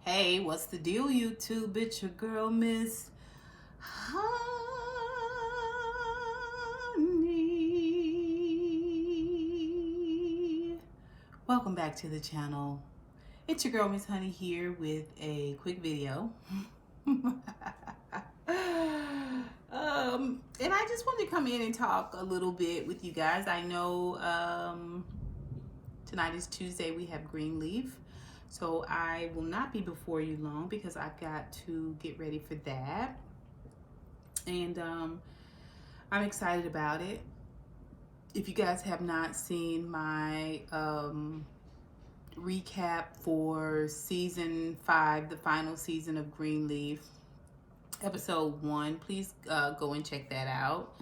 Hey, what's the deal, YouTube? It's your girl, MizHoney. Welcome back to the channel. It's your girl, MizHoney, here with a quick video. And I just wanted to come in and talk a little bit with you guys. I know tonight is Tuesday. We have Greenleaf. So I will not be before you long because I've got to get ready for that. And I'm excited about it. If you guys have not seen my recap for season 5, the final season of Greenleaf, episode 1, please go and check that out.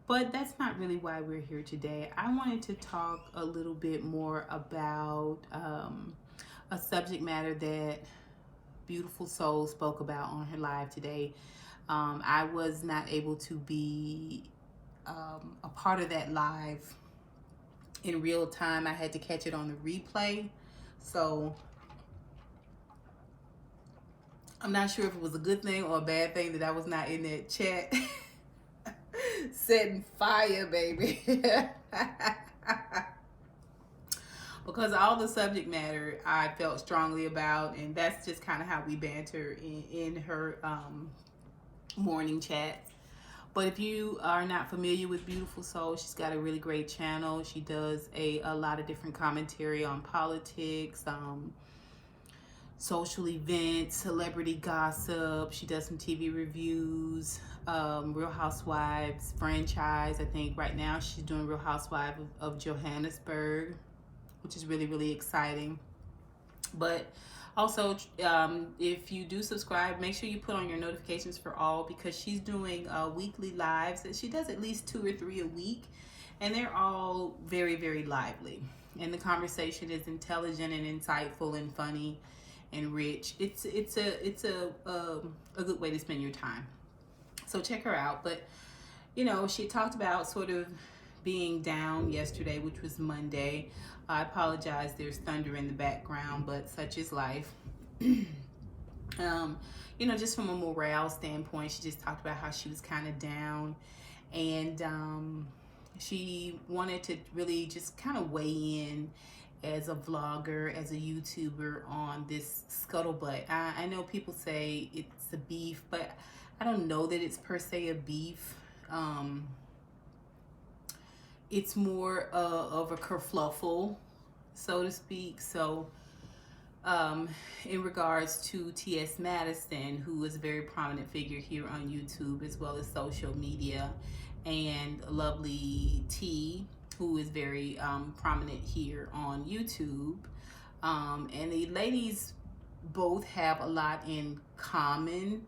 But that's not really why we're here today. I wanted to talk a little bit more about a subject matter that Beautiful Soul spoke about on her live today. I was not able to be a part of that live in real time. I had to catch it on the replay. So I'm not sure if it was a good thing or a bad thing that I was not in that chat setting fire, baby. Because all the subject matter I felt strongly about, and that's just kind of how we banter in her morning chat. But if you are not familiar with Beautiful Soul, she's got a really great channel. She does a lot of different commentary on politics, social events, celebrity gossip. She does some TV reviews, Real Housewives franchise. I think right now she's doing Real Housewives of Johannesburg, which is really, really exciting. But also, if you do subscribe, make sure you put on your notifications for all, because she's doing weekly lives. She does at least 2 or 3 a week, and they're all very, very lively. And the conversation is intelligent and insightful and funny and rich. It's a good way to spend your time. So check her out. But you know, she talked about sort of being down yesterday, which was Monday. I apologize, there's thunder in the background, but such is life. You know, just from a morale standpoint, she just talked about how she was kind of down, and she wanted to really just kind of weigh in as a vlogger, as a YouTuber, on this scuttlebutt. I know people say it's a beef, but I don't know that it's per se a beef. It's more of a kerfluffle, so to speak. So in regards to T.S. Madison, who is a very prominent figure here on YouTube as well as social media, and LovelyTi, who is very prominent here on YouTube. And the ladies both have a lot in common,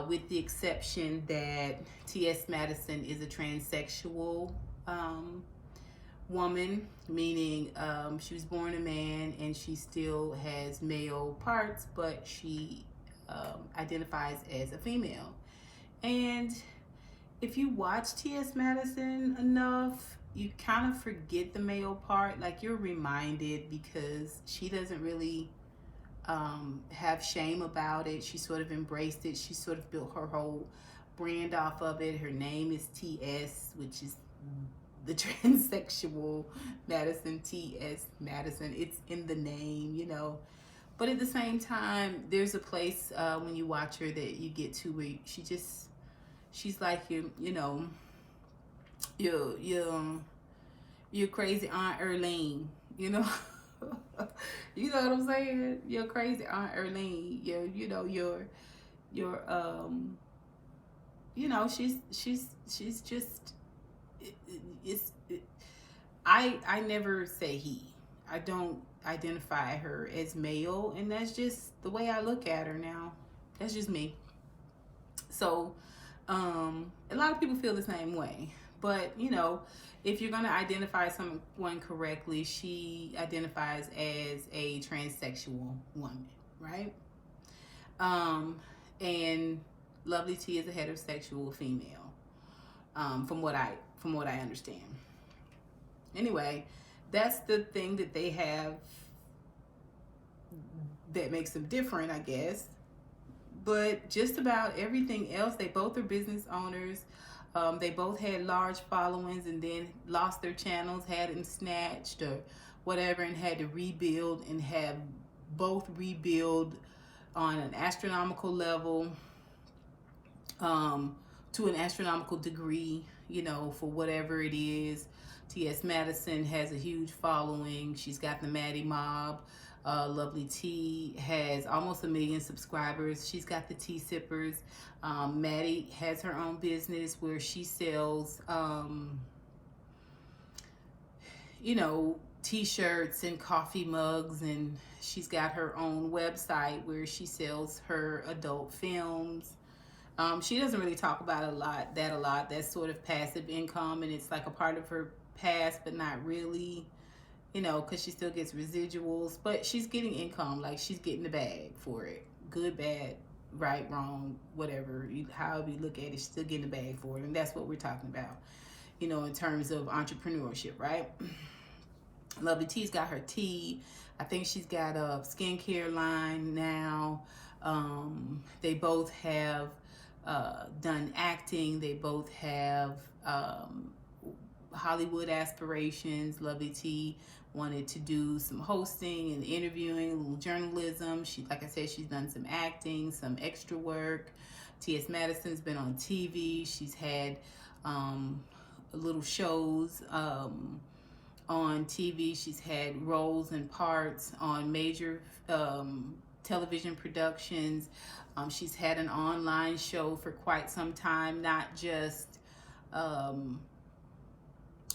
with the exception that T.S. Madison is a transsexual woman, meaning she was born a man and she still has male parts, but she identifies as a female. And if you watch T.S. Madison enough, you kind of forget the male part. Like, you're reminded, because she doesn't really have shame about it. She sort of embraced it. She sort of built her whole brand off of it. Her name is T.S., which is the transsexual Madison, T.S. Madison. It's in the name, you know. But at the same time, there's a place when you watch her that you get to where she's like you know, your crazy Aunt Erlene, you know. You know what I'm saying? Your crazy Aunt Erlene. You know, your you know, she's just I never say he. I don't identify her as male, and that's just the way I look at her now. That's just me. So a lot of people feel the same way. But, you know, if you're going to identify someone correctly, she identifies as a transsexual woman, right? And LovelyTi is a heterosexual female, from what I understand. Anyway, that's the thing that they have that makes them different, I guess. But just about everything else, they both are business owners. They both had large followings and then lost their channels, had them snatched or whatever, and had to rebuild, and have both rebuild on an astronomical level, to an astronomical degree, you know, for whatever it is. T.S. Madison has a huge following. She's got the Maddie Mob. LovelyTi has almost 1 million subscribers. She's got the Tea Sippers. Maddie has her own business where she sells, you know, t-shirts and coffee mugs, and she's got her own website where she sells her adult films. She doesn't really talk about a lot. That's sort of passive income, and it's like a part of her past, but not really, you know, because she still gets residuals, but she's getting income. Like, she's getting the bag for it. Good, bad, right, wrong, whatever, however you look at it, she's still getting the bag for it. And that's what we're talking about, you know, in terms of entrepreneurship, right? LovelyTi's got her tea. I think she's got a skincare line now. They both have done acting. They both have Hollywood aspirations. LovelyTi wanted to do some hosting and interviewing, a little journalism. She, like I said, she's done some acting, some extra work. T.S. Madison's been on TV. She's had little shows on TV. She's had roles and parts on major television productions. She's had an online show for quite some time, not just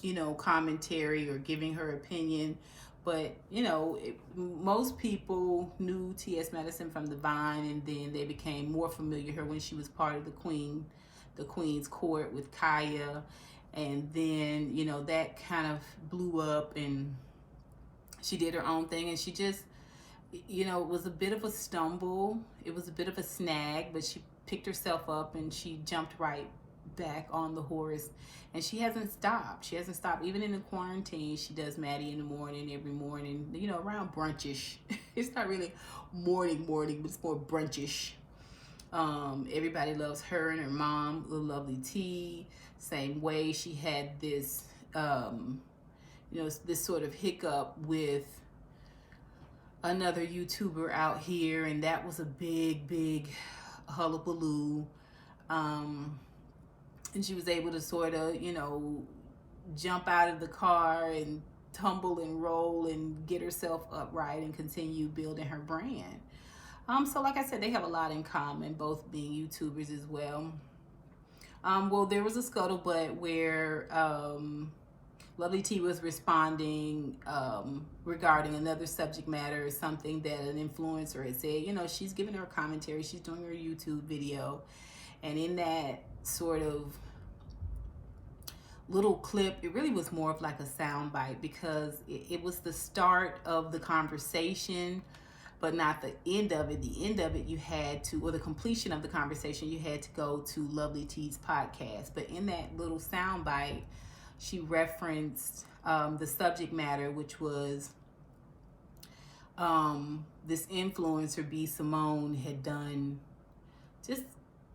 you know, commentary or giving her opinion, but you know, most people knew T.S. Madison from the Vine, and then they became more familiar her when she was part of the Queen's Court with Kaya, and then, you know, that kind of blew up, and she did her own thing, and she just, you know, it was a bit of a stumble. It was a bit of a snag, but she picked herself up and she jumped right back on the horse, and she hasn't stopped. Even in the quarantine. She does Maddie in the morning, every morning, you know, around brunchish. It's not really morning, but it's more brunchish. Everybody loves her and her mom, LovelyTi. Same way. She had this you know, this sort of hiccup with another YouTuber out here, and that was a big hullabaloo. And she was able to sort of, you know, jump out of the car and tumble and roll and get herself upright and continue building her brand. So like I said, they have a lot in common, both being YouTubers as well. Well, there was a scuttlebutt where LovelyTi was responding regarding another subject matter, something that an influencer had said. You know, she's giving her commentary, she's doing her YouTube video, and in that sort of little clip, it really was more of like a sound bite, because it was the start of the conversation, but not the end of it. The end of it, you had to, or the completion of the conversation, you had to go to LovelyTi's podcast. But in that little sound bite, she referenced the subject matter, which was this influencer, B. Simone, had done just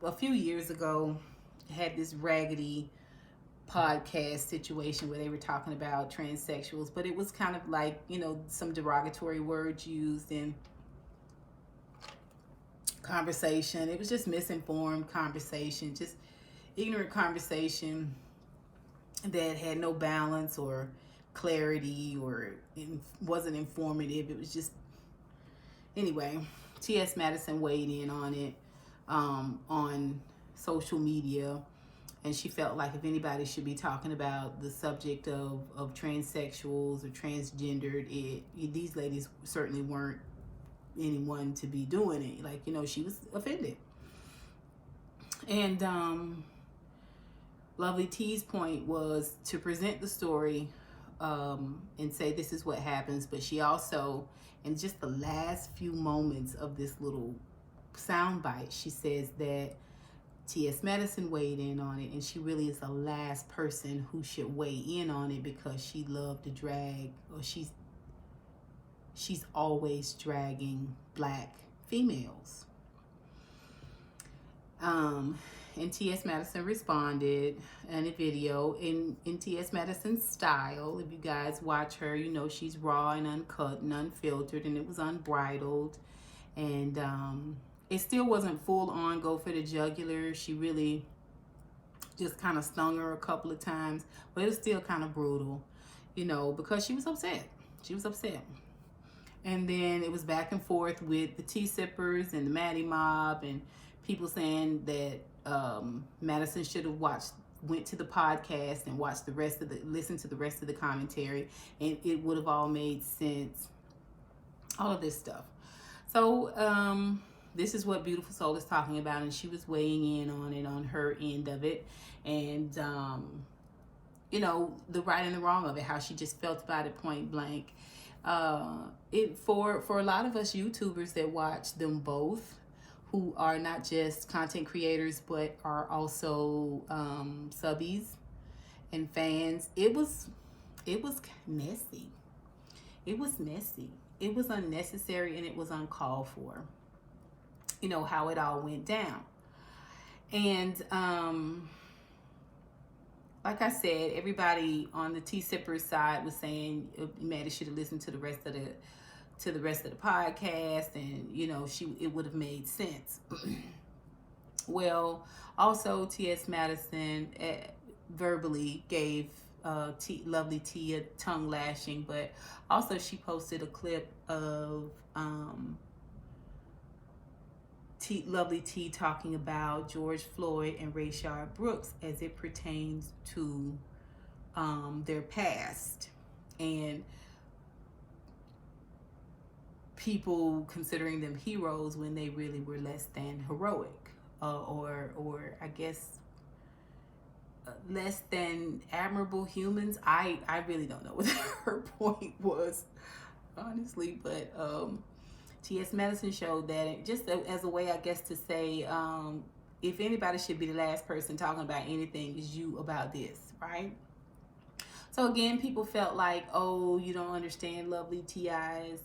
a few years ago, had this raggedy podcast situation where they were talking about transsexuals, but it was kind of like, you know, some derogatory words used in conversation. It was just misinformed conversation, just ignorant conversation that had no balance or clarity, or wasn't informative. It was just, anyway, T.S. Madison weighed in on it on social media, and she felt like if anybody should be talking about the subject of transsexuals or transgendered, these ladies certainly weren't anyone to be doing it. Like, you know, she was offended. And LovelyTi's point was to present the story and say this is what happens, but she also, in just the last few moments of this little soundbite, she says that T.S. Madison weighed in on it, and she really is the last person who should weigh in on it, because she loved to drag, or she's always dragging black females. And T.S. Madison responded in a video in T.S. Madison's style. If you guys watch her, you know she's raw and uncut and unfiltered, and it was unbridled. And it still wasn't full on go for the jugular. She really just kind of stung her a couple of times, but it was still kind of brutal, you know, because she was upset. She was upset. And then it was back and forth with the tea sippers and the Maddie mob, and people saying that Madison should have went to the podcast and listened to the rest of the commentary, and it would have all made sense. All of this stuff. So this is what Beautiful Soul is talking about, and she was weighing in on it on her end of it, and you know, the right and the wrong of it, how she just felt about it point blank. For a lot of us YouTubers that watch them both, who are not just content creators but are also subbies and fans, it was messy. It was messy. It was unnecessary, and it was uncalled for. You know how it all went down. And like I said, everybody on the tea sippers side was saying Maddie should have listened to the rest of the podcast, and you know it would have made sense. Well, also T.S. Madison verbally gave LovelyTi a tongue lashing, but also she posted a clip of LovelyTi talking about George Floyd and Rayshard Brooks as it pertains to their past, and people considering them heroes when they really were less than heroic, or I guess less than admirable humans. I really don't know what her point was, honestly, but T.S. Madison showed that just as a way, I guess, to say if anybody should be the last person talking about anything, is you about this, right? So again, people felt like, oh, you don't understand LovelyTi's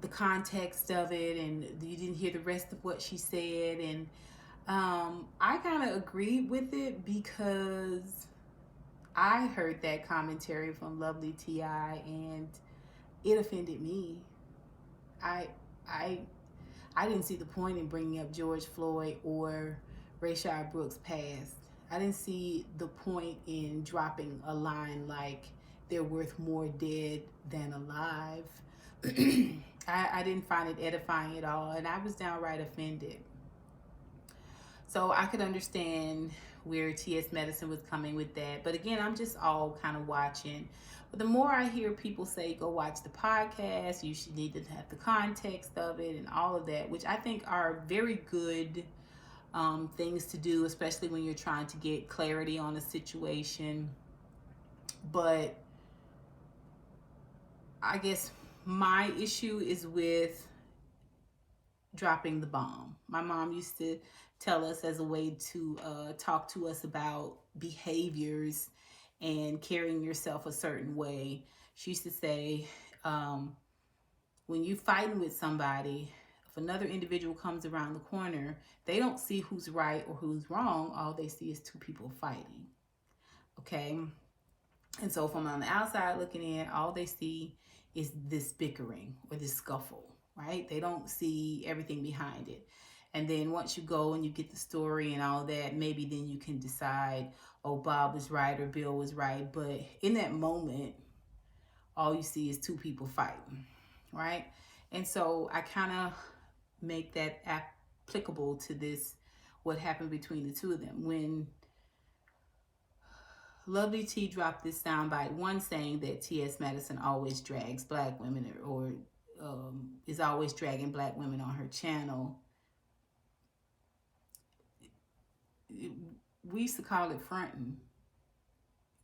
the context of it, and you didn't hear the rest of what she said. And I kind of agreed with it because I heard that commentary from LovelyTi and it offended me. I didn't see the point in bringing up George Floyd or Rayshard Brooks' past. I didn't see the point in dropping a line like they're worth more dead than alive. I didn't find it edifying at all, and I was downright offended. So I could understand where T.S. Madison was coming with that. But again, I'm just all kind of watching. But the more I hear people say, go watch the podcast, you should need to have the context of it and all of that, which I think are very good things to do, especially when you're trying to get clarity on a situation. But I guess my issue is with dropping the bomb. My mom used to tell us as a way to talk to us about behaviors and carrying yourself a certain way. She used to say, when you fighting with somebody, if another individual comes around the corner, they don't see who's right or who's wrong. All they see is two people fighting. Okay? And so from on the outside looking in, all they see is this bickering or this scuffle, right? They don't see everything behind it. And then once you go and you get the story and all that, maybe then you can decide, oh, Bob was right or Bill was right. But in that moment, all you see is two people fighting, right? And so I kind of make that applicable to this, what happened between the two of them. When LovelyTi dropped this soundbite, one saying that T.S. Madison always drags black women or is always dragging black women on her channel. We used to call it fronting.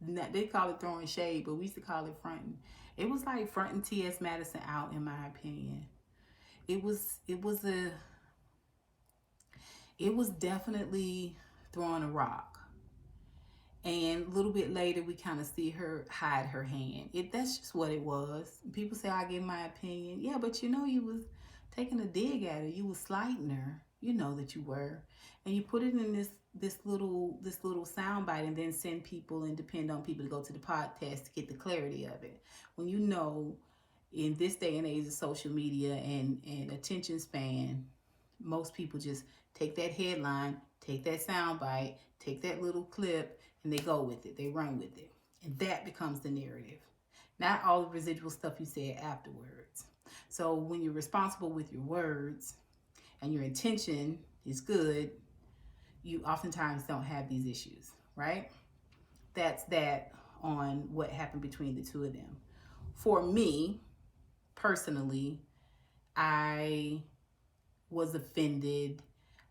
They call it throwing shade, but we used to call it fronting. It was like fronting T.S. Madison out, in my opinion. It was definitely throwing a rock. And a little bit later, we kind of see her hide her hand. That's just what it was. People say, I give my opinion. Yeah, but you know, you was taking a dig at her. You was slighting her. You know that you were. And you put it in this little sound bite and then send people and depend on people to go to the podcast to get the clarity of it. When you know, in this day and age of social media and attention span, most people just take that headline, take that sound bite, take that little clip, and they go with it. They run with it. And that becomes the narrative. Not all the residual stuff you said afterwards. So when you're responsible with your words and your intention is good, you oftentimes don't have these issues, right? That's that on what happened between the two of them. For me, personally, I was offended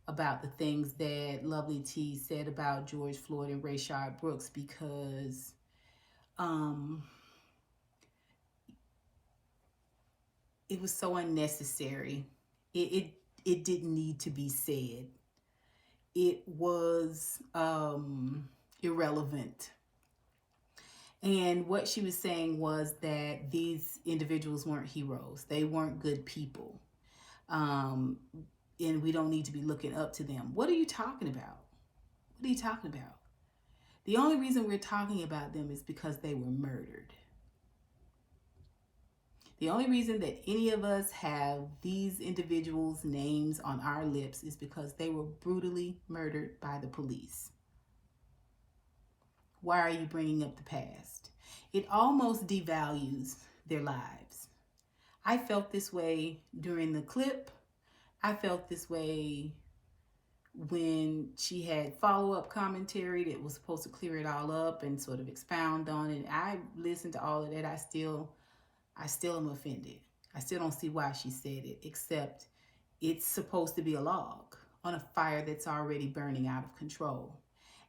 about the things that LovelyTi said about George Floyd and Rayshard Brooks because it was so unnecessary. It didn't need to be said. It was irrelevant. And what she was saying was that these individuals weren't heroes. They weren't good people. And we don't need to be looking up to them. What are you talking about? What are you talking about? The only reason we're talking about them is because they were murdered. The only reason that any of us have these individuals' names on our lips is because they were brutally murdered by the police. Why are you bringing up the past? It almost devalues their lives. I felt this way during the clip. I felt this way when she had follow-up commentary that was supposed to clear it all up and sort of expound on it. I listened to all of that. I still am offended. I still don't see why she said it, except it's supposed to be a log on a fire that's already burning out of control.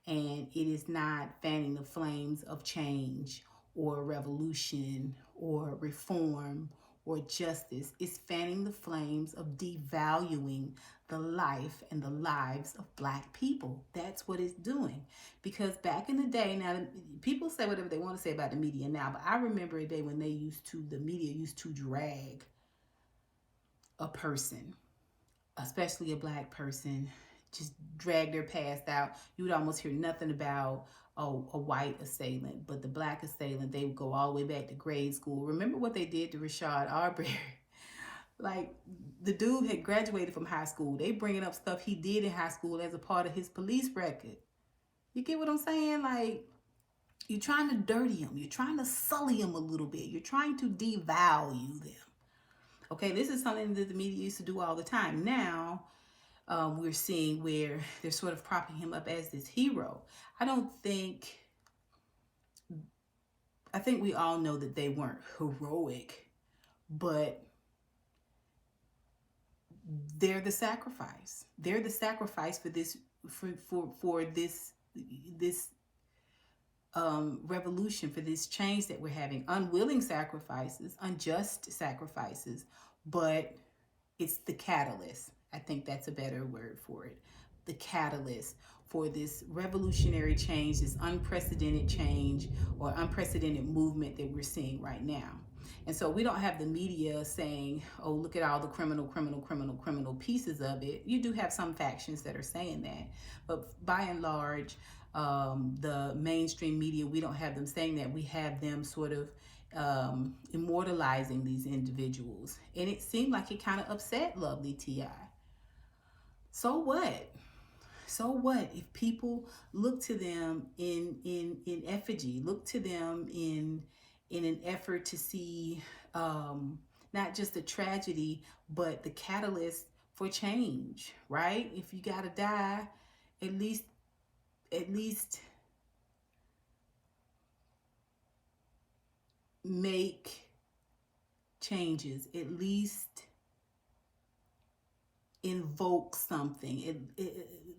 And it is not fanning the flames of change or revolution or reform or justice. It's fanning the flames of devaluing the life and the lives of Black people. That's what it's doing. Because back in the day, now people say whatever they want to say about the media now, but I remember a day when the media used to drag a person, especially a Black person, just drag their past out. You would almost hear nothing about a white assailant, but the Black assailant, they would go all the way back to grade school. Remember what they did to Rashad Arbery? Like, the dude had graduated from high school. They bringing up stuff he did in high school as a part of his police record. You get what I'm saying? Like, you're trying to dirty him. You're trying to sully him a little bit. You're trying to devalue them. Okay, this is something that the media used to do all the time. Now, we're seeing where they're sort of propping him up as this hero. I think we all know that they weren't heroic, but they're the sacrifice. They're the sacrifice for this, for this revolution, for this change that we're having. Unwilling sacrifices, unjust sacrifices, but it's the catalyst. I think that's a better word for it. The catalyst for this revolutionary change, this unprecedented change or unprecedented movement that we're seeing right now. And so we don't have the media saying, oh, look at all the criminal pieces of it. You do have some factions that are saying that. But by and large, the mainstream media, we don't have them saying that. We have them sort of immortalizing these individuals. And it seemed like it kind of upset LovelyTi. So what? So what if people look to them in effigy, look to them in an effort to see not just the tragedy, but the catalyst for change, right? If you gotta die, at least make changes, at least invoke something.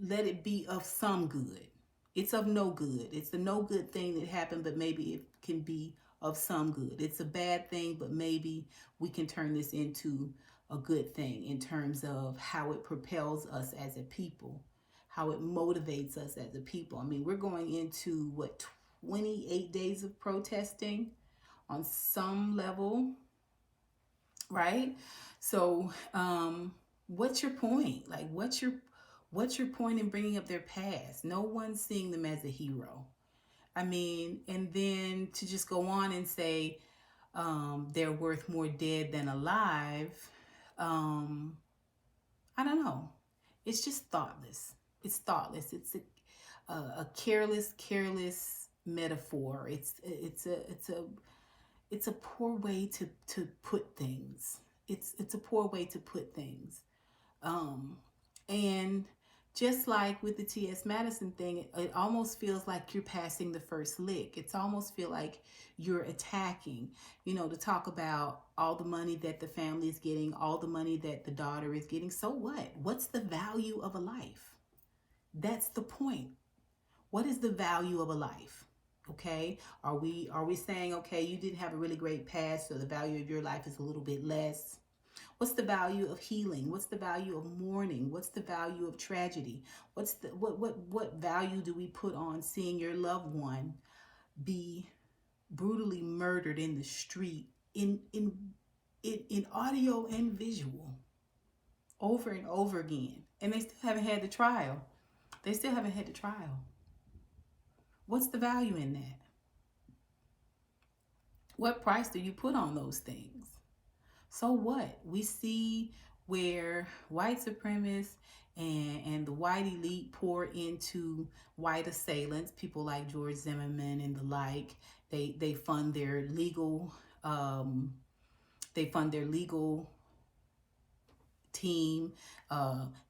Let it be of some good. It's of no good. It's a no good thing that happened, but maybe it can be of some good. It's a bad thing, but maybe we can turn this into a good thing in terms of how it propels us as a people, how it motivates us as a people. I mean, we're going into what, 28 days of protesting on some level, right? So, what's your point? Like, what's your point in bringing up their past? No one's seeing them as a hero. I mean, and then to just go on and say they're worth more dead than alive. Um, I don't know. It's just thoughtless. It's thoughtless. It's a careless metaphor. It's a poor way to put things. It's a poor way to put things. Um, and just like with the T.S. Madison thing, it almost feels like you're passing the first lick. It's almost feel like you're attacking, to talk about all the money that the family is getting, all the money that the daughter is getting. So what? What's the value of a life? That's the point. What is the value of a life? Okay, are we saying, okay, you didn't have a really great past, so the value of your life is a little bit less? What's the value of healing? What's the value of mourning? What's the value of tragedy? What value do we put on seeing your loved one be brutally murdered in the street, in audio and visual, over and over again, and they still haven't had the trial? They still haven't had the trial. What's the value in that? What price do you put on those things? So what? We see where white supremacists and the white elite pour into white assailants, people like George Zimmerman and the like. They fund their legal team.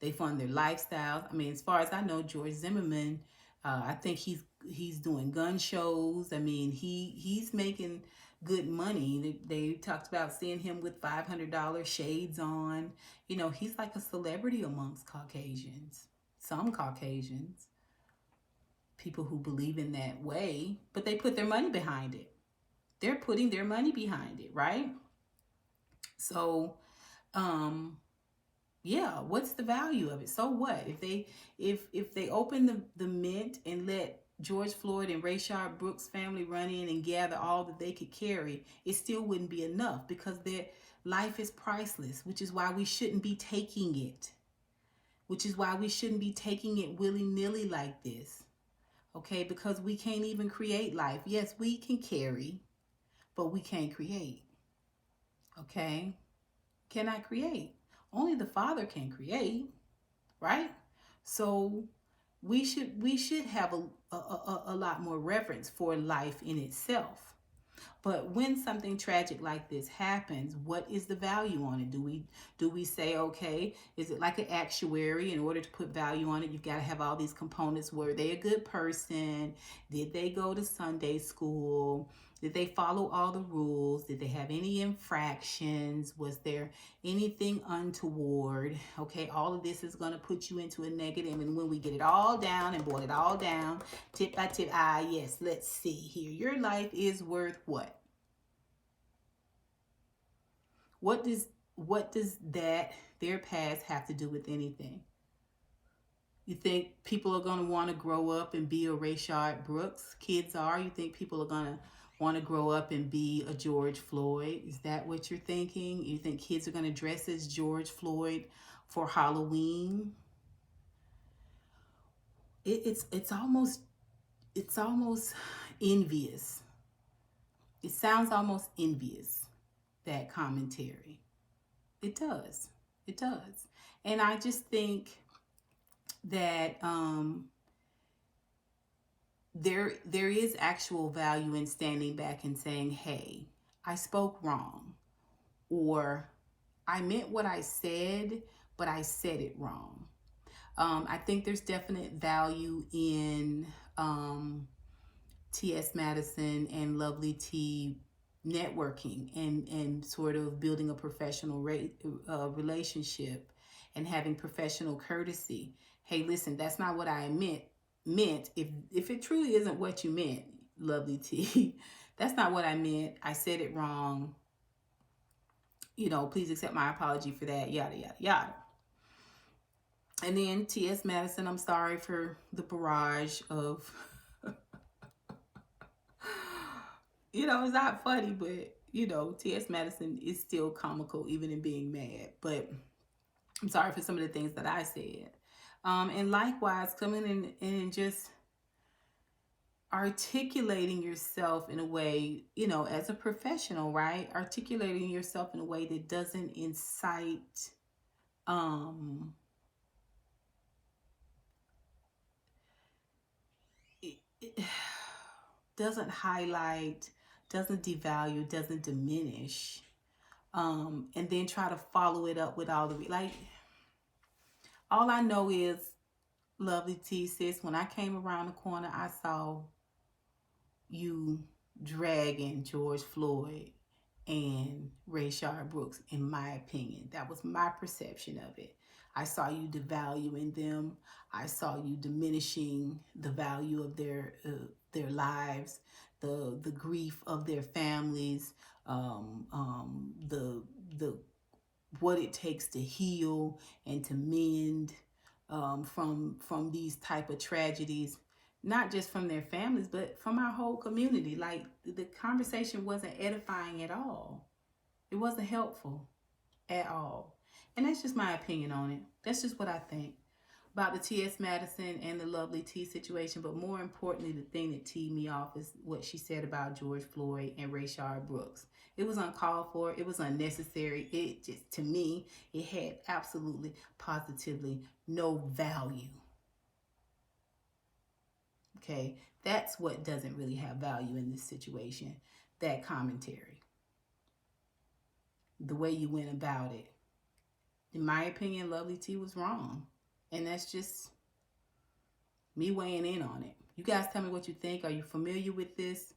They fund their lifestyles. I mean, as far as I know, George Zimmerman, I think he's doing gun shows. I mean, he's making good money. They talked about seeing him with $500 shades on. He's like a celebrity amongst Caucasians. Some Caucasians, people who believe in that way, but they put their money behind it. They're putting their money behind it, right? So, yeah, what's the value of it? So what? If they open the mint and let George Floyd and Rayshard Brooks' family run in and gather all that they could carry, it still wouldn't be enough, because their life is priceless, which is why we shouldn't be taking it. Which is why we shouldn't be taking it willy-nilly like this. Okay, because we can't even create life. Yes, we can carry, but we can't create. Okay? Cannot create. Only the Father can create, right? So we should have a lot more reverence for life in itself. But when something tragic like this happens, what is the value on it? Do we say, okay, is it like an actuary? In order to put value on it, you've got to have all these components. Were they a good person? Did they go to Sunday school? Did they follow all the rules? Did they have any infractions? Was there anything untoward? Okay, all of this is going to put you into a negative. And when we get it all down and boil it all down, tip by tip, yes, let's see here. Your life is worth what? What does that, their past, have to do with anything? You think people are going to want to grow up and be a Rayshard Brooks? Kids are. You think people are going to want to grow up and be a George Floyd? Is that what you're thinking? You think kids are going to dress as George Floyd for Halloween? It's almost envious. It sounds almost envious, that commentary. It does. It does. And I just think that there is actual value in standing back and saying, hey, I spoke wrong, or I meant what I said, but I said it wrong. I think there's definite value in T.S. Madison and LovelyTi networking and sort of building a professional relationship and having professional courtesy. Hey, listen, that's not what I meant. If it truly isn't what you meant, LovelyTi, that's not what I meant. I said it wrong. Please accept my apology for that. Yada, yada, yada. And then T.S. Madison, I'm sorry for the barrage of, it's not funny, but, T.S. Madison is still comical even in being mad. But I'm sorry for some of the things that I said. And likewise, coming in and just articulating yourself in a way, as a professional, right? Articulating yourself in a way that doesn't incite, it doesn't highlight, doesn't devalue, doesn't diminish, and then try to follow it up with all the, like, all I know is, Lovely T, sis, when I came around the corner, I saw you dragging George Floyd and Rayshard Brooks, in my opinion. That was my perception of it. I saw you devaluing them. I saw you diminishing the value of their lives, the grief of their families, the what it takes to heal and to mend, from these type of tragedies, not just from their families, but from our whole community. Like, the conversation wasn't edifying at all. It wasn't helpful at all. And that's just my opinion on it. That's just what I think about the T.S. Madison and the Lovely T situation. But more importantly, the thing that teed me off is what she said about George Floyd and Rayshard Brooks. It was uncalled for. It was unnecessary. It just, to me, it had absolutely, positively no value. Okay, that's what doesn't really have value in this situation. That commentary, the way you went about it. In my opinion, Lovely T was wrong. And that's just me weighing in on it. You guys tell me what you think. Are you familiar with this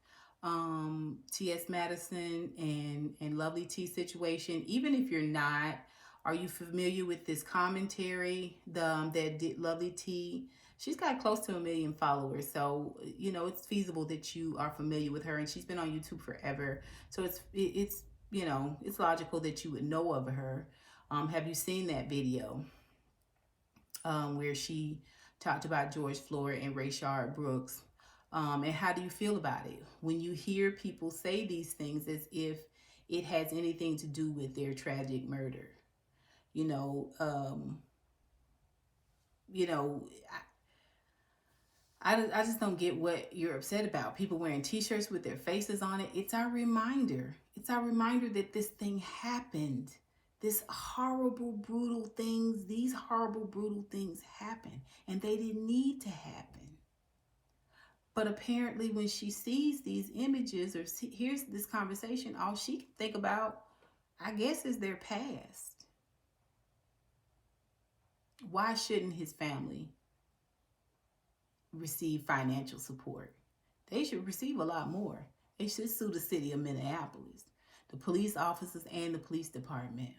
T.S. Madison and Lovely T situation? Even if you're not, are you familiar with this commentary that did Lovely T? She's got close to 1 million followers. So, it's feasible that you are familiar with her. And she's been on YouTube forever. So it's it's logical that you would know of her. Have you seen that video where she talked about George Floyd and Rayshard Brooks? And how do you feel about it when you hear people say these things as if it has anything to do with their tragic murder? I just don't get what you're upset about. People wearing t-shirts with their faces on it. It's our reminder. It's our reminder that this thing happened. These horrible, brutal things happen. And they didn't need to happen. But apparently when she sees these images or hears this conversation, all she can think about, I guess, is their past. Why shouldn't his family receive financial support? They should receive a lot more. They should sue the city of Minneapolis, the police officers and the police department.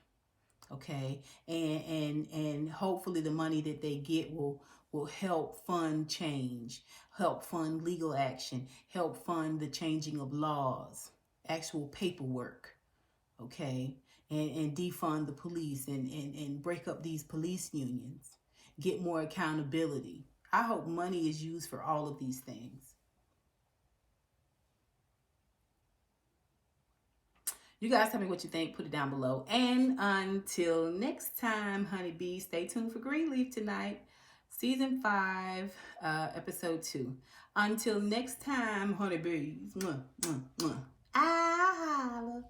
Okay, and hopefully the money that they get will help fund change, help fund legal action, help fund the changing of laws, actual paperwork. Okay, and defund the police and break up these police unions, get more accountability. I hope money is used for all of these things. You guys tell me what you think. Put it down below. And until next time, honeybees, stay tuned for Greenleaf tonight. Season 5, episode 2. Until next time, honeybees. Mwah, mwah, mwah. I holla.